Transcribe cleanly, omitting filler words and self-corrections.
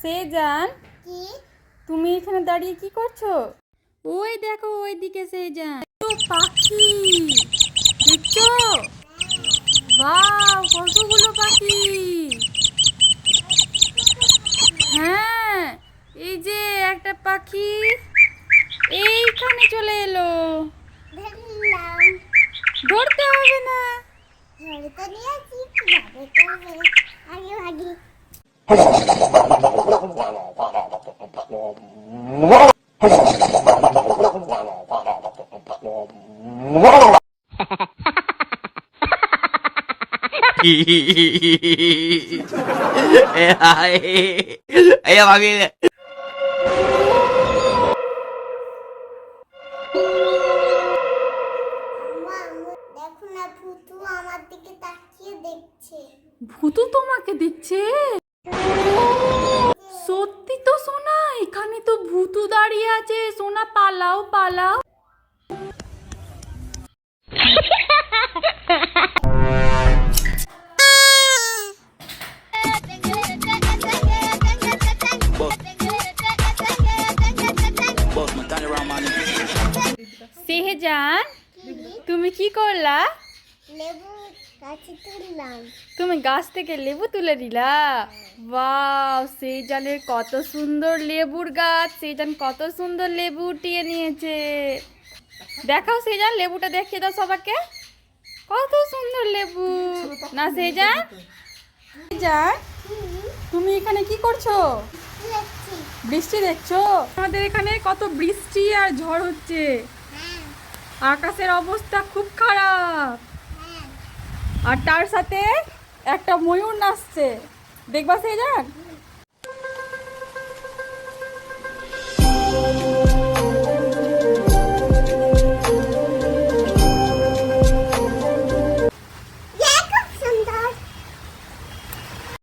সেজান, তুমি এখানে দাঁড়িয়ে কি করছো? ওই দেখো ওইদিকে সেজান, পাখি দেখছো? বাহ, কতগুলো পাখি! হ্যাঁ, এই যে একটা পাখি এইখানে চলে এলো। ধরতে হবে না। Ayo panggil. দেখো না, ভূতু আমার দিকে তাকিয়ে দেখছে। ভূতু তোমাকে দেখছে? সত্যি তো সোনা, এখানে তো ভূতু দাঁড়িয়ে আছে। সোনা পালাও পালাও। সেহজান, তুমি কি করলা? লেবু গাছে তুললাম। তুমি গাছ থেকে লেবু তুলে দিলা? ওয়াও, সেজানের কত সুন্দর লেবুর গাছ। সেজান কত সুন্দর লেবু উঠিয়ে নিয়েছে। দেখাও সেজান, লেবুটা দেখিয়ে দাও সবাইকে। কত সুন্দর লেবু না সেজান? সেজান, তুমি এখানে কি করছো? বৃষ্টি দেখছো? আমাদের এখানে কত বৃষ্টি আর ঝড় হচ্ছে। আকাশের অবস্থা খুব খারাপ। আর তার সাথে একটা ময়ূর নাচছে, দেখবা সেজান?